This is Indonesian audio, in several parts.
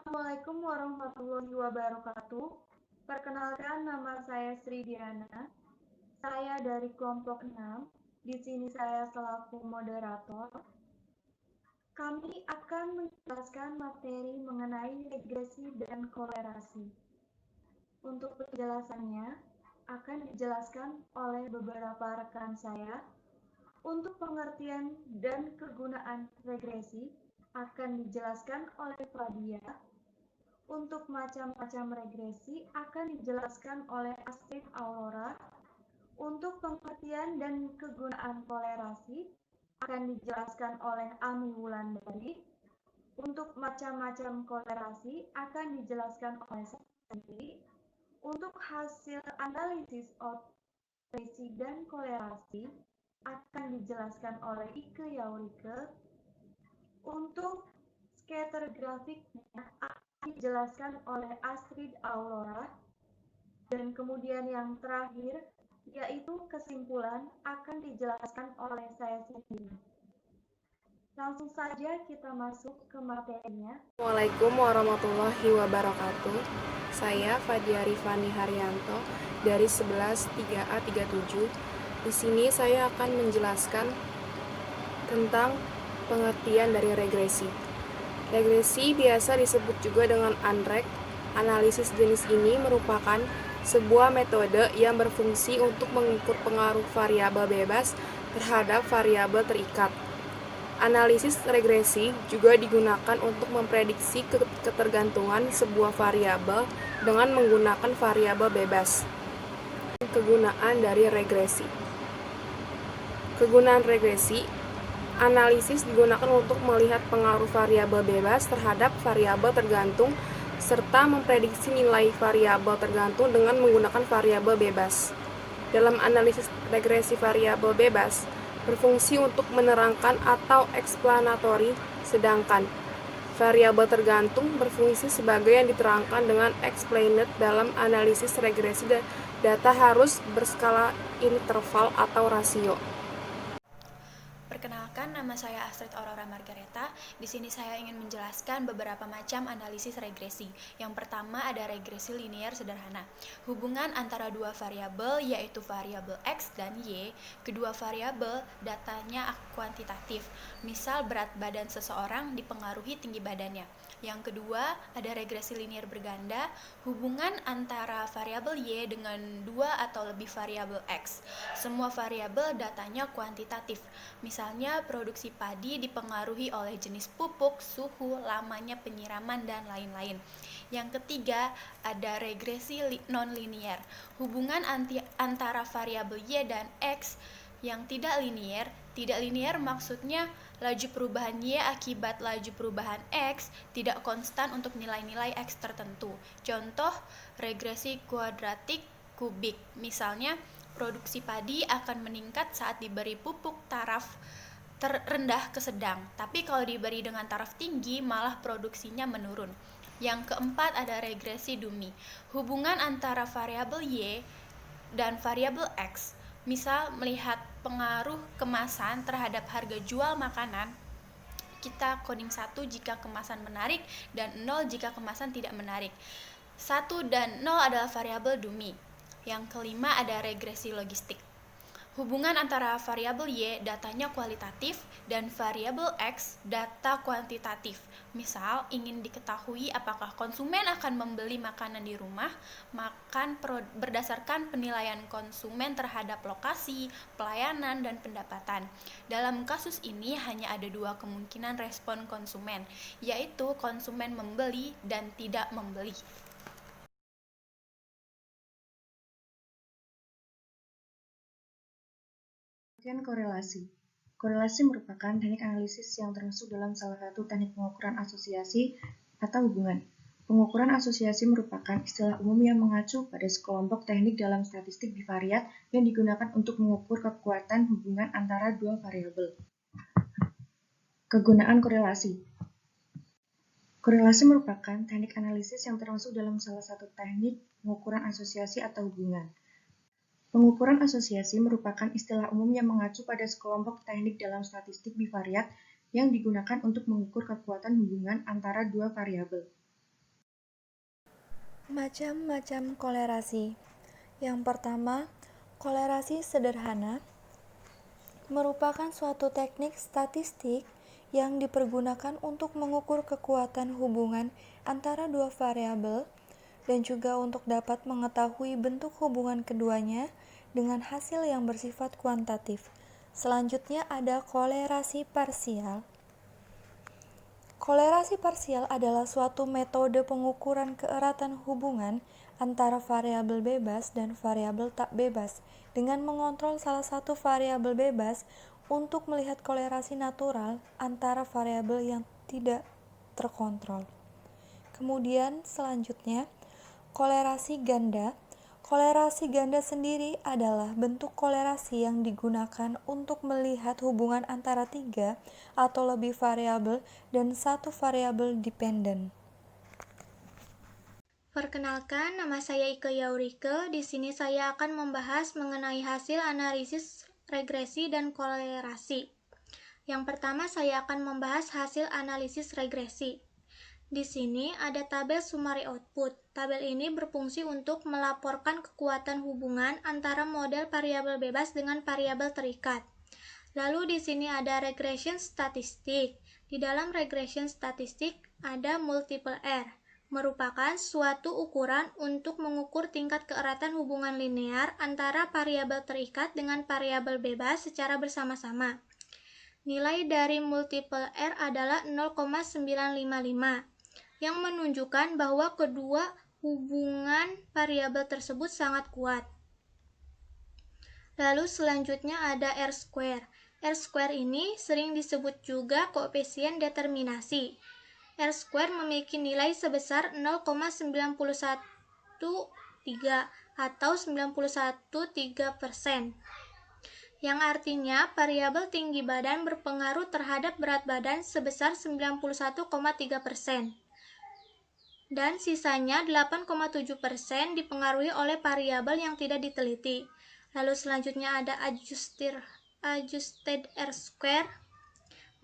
Assalamualaikum warahmatullahi wabarakatuh. Perkenalkan, nama saya Sri Diana. Saya dari kelompok 6. Di sini saya selaku moderator. Kami akan menjelaskan materi mengenai regresi dan kolerasi. Untuk penjelasannya akan dijelaskan oleh beberapa rekan saya. Untuk pengertian dan kegunaan regresi akan dijelaskan oleh Fadia. Untuk macam-macam regresi akan dijelaskan oleh Astrid Aurora. Untuk pengertian dan kegunaan kolerasi akan dijelaskan oleh Ami Wulandari. Untuk macam-macam kolerasi akan dijelaskan oleh saya sendiri. Untuk hasil analisis regresi dan kolerasi akan dijelaskan oleh Ike Yaurike. Untuk scatter grafiknya dijelaskan oleh Astrid Aurora, dan kemudian yang terakhir yaitu kesimpulan akan dijelaskan oleh saya sendiri. Langsung saja kita masuk ke materinya. Assalamualaikum warahmatullahi wabarakatuh. Saya Fadia Rifani Haryanto dari 11 3A 37. Di sini saya akan menjelaskan tentang pengertian dari regresi. Regresi biasa disebut juga dengan ANREG. Analisis jenis ini merupakan sebuah metode yang berfungsi untuk mengukur pengaruh variabel bebas terhadap variabel terikat. Analisis regresi juga digunakan untuk memprediksi ketergantungan sebuah variabel dengan menggunakan variabel bebas. Kegunaan dari regresi. Kegunaan regresi, analisis digunakan untuk melihat pengaruh variabel bebas terhadap variabel tergantung serta memprediksi nilai variabel tergantung dengan menggunakan variabel bebas. Dalam analisis regresi variabel bebas, berfungsi untuk menerangkan atau explanatory, sedangkan variabel tergantung berfungsi sebagai yang diterangkan dengan explained. Dalam analisis regresi, data harus berskala interval atau rasio. Perkenalkan, nama saya Astrid Aurora Margareta. Di sini saya ingin menjelaskan beberapa macam analisis regresi. Yang pertama ada regresi linear sederhana. Hubungan antara dua variabel yaitu variabel X dan Y. Kedua variabel datanya kuantitatif. Misal berat badan seseorang dipengaruhi tinggi badannya. Yang kedua ada regresi linear berganda. Hubungan antara variabel Y dengan dua atau lebih variabel X. Semua variabel datanya kuantitatif. Misalnya produksi padi dipengaruhi oleh jenis pupuk, suhu, lamanya penyiraman, dan lain-lain. Yang ketiga, ada regresi non-linear. Hubungan antara variabel Y dan X yang tidak linear. Tidak linear maksudnya laju perubahan Y akibat laju perubahan X tidak konstan untuk nilai-nilai X tertentu. Contoh, regresi kuadratik kubik. Misalnya, produksi padi akan meningkat saat diberi pupuk taraf terendah ke sedang, tapi kalau diberi dengan taraf tinggi malah produksinya menurun. Yang keempat ada regresi Dummy. Hubungan antara variabel Y dan variabel X. Misal melihat pengaruh kemasan terhadap harga jual makanan, kita coding 1 jika kemasan menarik dan 0 jika kemasan tidak menarik. 1 dan 0 adalah variabel Dummy. Yang kelima ada regresi logistik. Hubungan antara variabel Y datanya kualitatif dan variabel X data kuantitatif. Misal, ingin diketahui apakah konsumen akan membeli makanan di rumah, berdasarkan penilaian konsumen terhadap lokasi, pelayanan, dan pendapatan. Dalam kasus ini hanya ada dua kemungkinan respon konsumen, yaitu konsumen membeli dan tidak membeli. Kemudian korelasi. Korelasi merupakan teknik analisis yang termasuk dalam salah satu teknik pengukuran asosiasi atau hubungan. Pengukuran asosiasi merupakan istilah umum yang mengacu pada sekelompok teknik dalam statistik bivariat yang digunakan untuk mengukur kekuatan hubungan antara dua variabel. Kegunaan korelasi. Korelasi merupakan teknik analisis yang termasuk dalam salah satu teknik pengukuran asosiasi atau hubungan. Pengukuran asosiasi merupakan istilah umum yang mengacu pada sekelompok teknik dalam statistik bivariat yang digunakan untuk mengukur kekuatan hubungan antara dua variabel. Macam-macam kolerasi. Yang pertama, kolerasi sederhana merupakan suatu teknik statistik yang dipergunakan untuk mengukur kekuatan hubungan antara dua variabel dan juga untuk dapat mengetahui bentuk hubungan keduanya dengan hasil yang bersifat kuantitatif. Selanjutnya ada kolerasi parsial. Kolerasi parsial adalah suatu metode pengukuran keeratan hubungan antara variabel bebas dan variabel tak bebas dengan mengontrol salah satu variabel bebas untuk melihat kolerasi natural antara variabel yang tidak terkontrol. Kemudian selanjutnya, kolerasi ganda. Kolerasi ganda sendiri adalah bentuk kolerasi yang digunakan untuk melihat hubungan antara 3 atau lebih variabel dan satu variabel dependen. Perkenalkan, nama saya Ike Yaurike. Di sini saya akan membahas mengenai hasil analisis regresi dan kolerasi. Yang pertama, saya akan membahas hasil analisis regresi. Di sini ada tabel summary output. Tabel ini berfungsi untuk melaporkan kekuatan hubungan antara model variabel bebas dengan variabel terikat. Lalu di sini ada regression statistik. Di dalam regression statistik ada multiple R, merupakan suatu ukuran untuk mengukur tingkat keeratan hubungan linear antara variabel terikat dengan variabel bebas secara bersama-sama. Nilai dari multiple R adalah 0,955. yang menunjukkan bahwa kedua hubungan variabel tersebut sangat kuat. Lalu selanjutnya ada R-square. R-square ini sering disebut juga koefisien determinasi. R-square memiliki nilai sebesar 0,913 atau 91,3%. Yang artinya variabel tinggi badan berpengaruh terhadap berat badan sebesar 91,3%. Dan sisanya 8,7% dipengaruhi oleh variabel yang tidak diteliti. Lalu selanjutnya ada adjusted R-square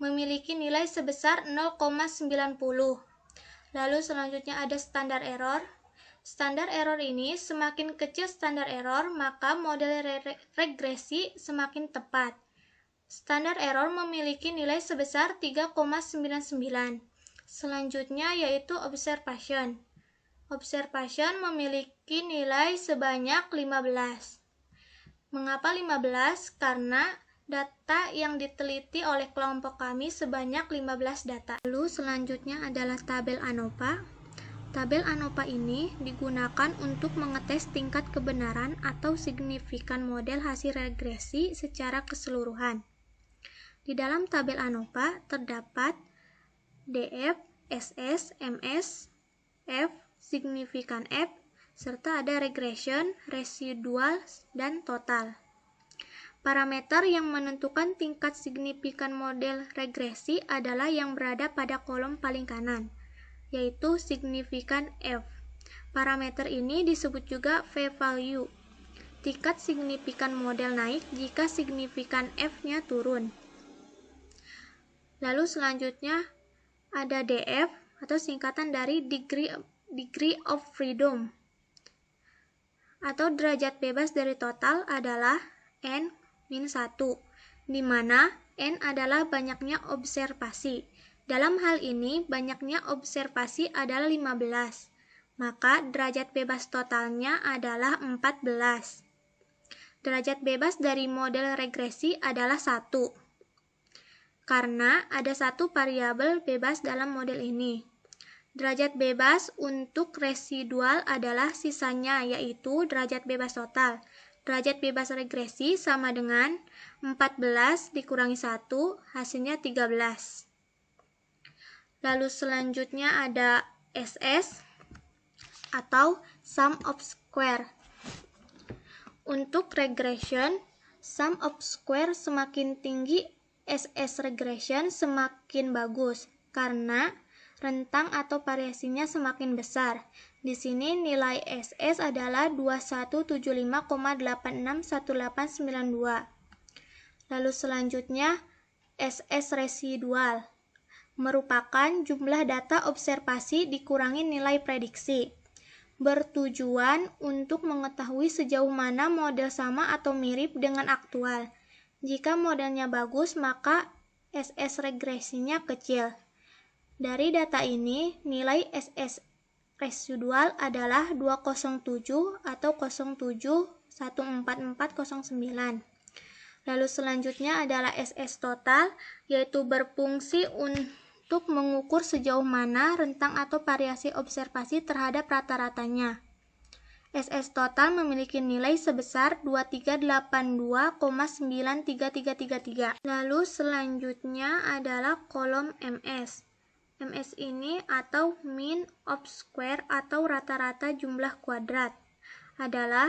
memiliki nilai sebesar 0,90. Lalu selanjutnya ada standar error. Standar error ini semakin kecil standar error, maka model regresi semakin tepat. Standar error memiliki nilai sebesar 3,99. Selanjutnya yaitu observation. Observation memiliki nilai sebanyak 15. Mengapa 15? Karena data yang diteliti oleh kelompok kami sebanyak 15 data. Lalu selanjutnya adalah tabel ANOVA. Tabel ANOVA ini digunakan untuk mengetes tingkat kebenaran atau signifikan model hasil regresi secara keseluruhan. Di dalam tabel ANOVA terdapat DF, SS, MS, F, signifikan F, serta ada regression, residual, dan total. Parameter yang menentukan tingkat signifikan model regresi adalah yang berada pada kolom paling kanan, yaitu signifikan F. Parameter ini disebut juga p-value. Tingkat signifikan model naik jika signifikan F-nya turun. Lalu selanjutnya ada DF atau singkatan dari degree of freedom atau derajat bebas dari total adalah N-1, di mana N adalah banyaknya observasi. Dalam hal ini, banyaknya observasi adalah 15, maka derajat bebas totalnya adalah 14. Derajat bebas dari model regresi adalah 1. Karena ada satu variabel bebas dalam model ini. Derajat bebas untuk residual adalah sisanya, yaitu derajat bebas total. Derajat bebas regresi sama dengan 14 dikurangi 1, hasilnya 13. Lalu selanjutnya ada SS atau sum of square. Untuk regression, sum of square semakin tinggi, SS regression semakin bagus karena rentang atau variasinya semakin besar. Di sini nilai SS adalah 2175,861892. Lalu selanjutnya SS residual merupakan jumlah data observasi dikurangi nilai prediksi. bertujuan untuk mengetahui sejauh mana model sama atau mirip dengan aktual. Jika modelnya bagus, maka SS regresinya kecil. Dari data ini, nilai SS residual adalah 207 atau 0,71449. Lalu selanjutnya adalah SS total, yaitu berfungsi untuk mengukur sejauh mana rentang atau variasi observasi terhadap rata-ratanya. SS total memiliki nilai sebesar 2382,93333. Lalu selanjutnya adalah kolom MS. MS ini atau mean of square atau rata-rata jumlah kuadrat adalah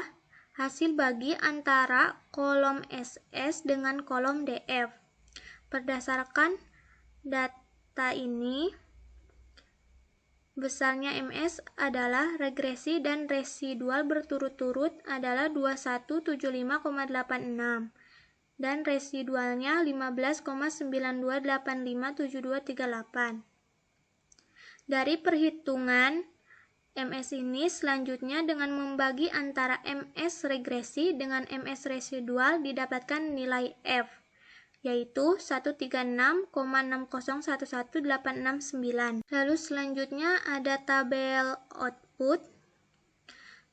hasil bagi antara kolom SS dengan kolom DF. Berdasarkan data ini, besarnya MS adalah regresi dan residual berturut-turut adalah 2175,86 dan residualnya 15,92857238. Dari perhitungan MS ini selanjutnya dengan membagi antara MS regresi dengan MS residual didapatkan nilai F, yaitu 136,6011869. Lalu selanjutnya ada tabel output.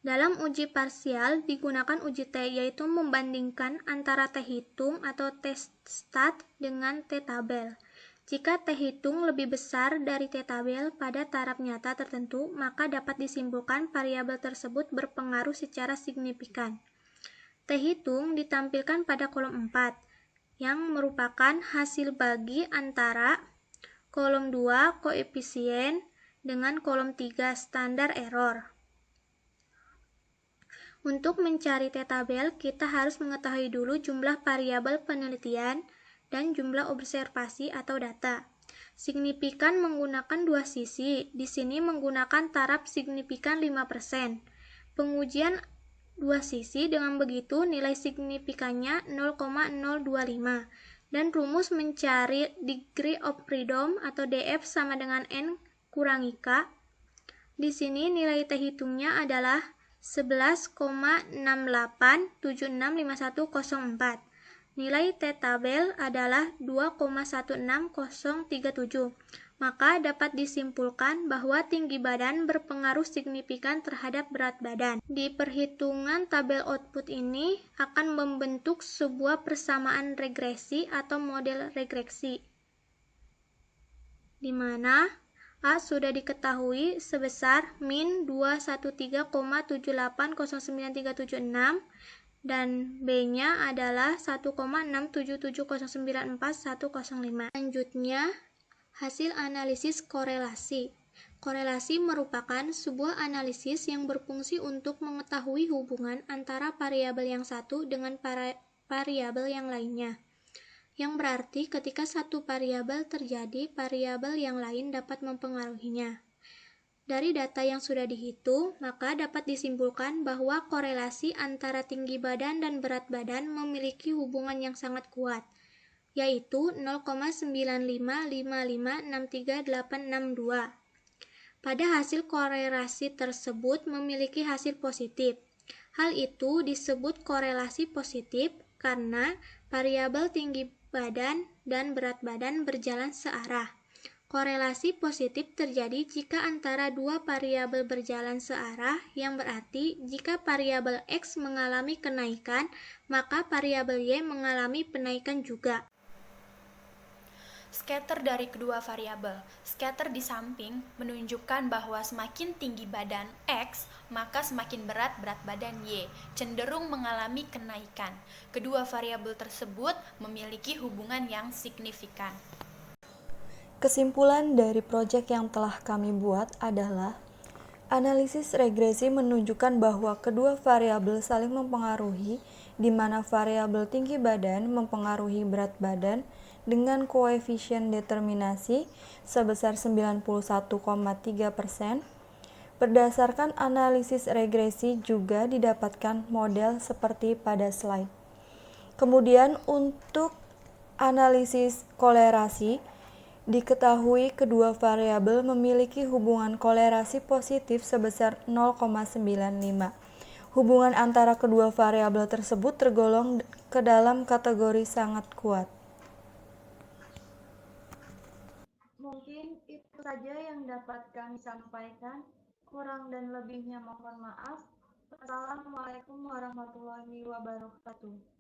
Dalam uji parsial digunakan uji T, yaitu membandingkan antara T hitung atau T stat dengan T tabel. Jika T hitung lebih besar dari T tabel pada taraf nyata tertentu, maka dapat disimpulkan variabel tersebut berpengaruh secara signifikan. T hitung ditampilkan pada kolom 4, yang merupakan hasil bagi antara kolom 2 koefisien dengan kolom 3 standar error. Untuk mencari T tabel, kita harus mengetahui dulu jumlah variabel penelitian dan jumlah observasi atau data. Signifikan menggunakan dua sisi, di sini menggunakan taraf signifikan 5%. Pengujian dua sisi, dengan begitu nilai signifikannya 0,025. Dan rumus mencari degree of freedom atau DF sama dengan N kurangi K. Di sini nilai T hitungnya adalah 11,68765104. Nilai T tabel adalah 2,16037. Maka dapat disimpulkan bahwa tinggi badan berpengaruh signifikan terhadap berat badan. Di perhitungan tabel output ini akan membentuk sebuah persamaan regresi atau model regresi, di mana A sudah diketahui sebesar min 213,780936 dan B-nya adalah 1,677094105. Selanjutnya, hasil analisis korelasi. Korelasi merupakan sebuah analisis yang berfungsi untuk mengetahui hubungan antara variabel yang satu dengan variabel yang lainnya. Yang berarti ketika satu variabel terjadi, variabel yang lain dapat mempengaruhinya. Dari data yang sudah dihitung, maka dapat disimpulkan bahwa korelasi antara tinggi badan dan berat badan memiliki hubungan yang sangat kuat, yaitu 0,955563,862. Pada hasil korelasi tersebut memiliki hasil positif. Hal itu disebut korelasi positif karena variabel tinggi badan dan berat badan berjalan searah. Korelasi positif terjadi jika antara dua variabel berjalan searah, yang berarti jika variabel X mengalami kenaikan, maka variabel Y mengalami penaikan juga. Scatter dari kedua variabel. Scatter di samping menunjukkan bahwa semakin tinggi badan X, maka semakin berat badan Y, cenderung mengalami kenaikan. Kedua variabel tersebut memiliki hubungan yang signifikan. Kesimpulan dari proyek yang telah kami buat adalah analisis regresi menunjukkan bahwa kedua variabel saling mempengaruhi, di mana variabel tinggi badan mempengaruhi berat badan dengan koefisien determinasi sebesar 91,3%. Berdasarkan analisis regresi juga didapatkan model seperti pada slide. Kemudian untuk analisis kolerasi Diketahui kedua variabel memiliki hubungan kolerasi positif sebesar 0,95. Hubungan antara kedua variabel tersebut tergolong ke dalam kategori sangat kuat. Mungkin itu saja yang dapat kami sampaikan. Kurang dan lebihnya mohon maaf. Wassalamualaikum warahmatullahi wabarakatuh.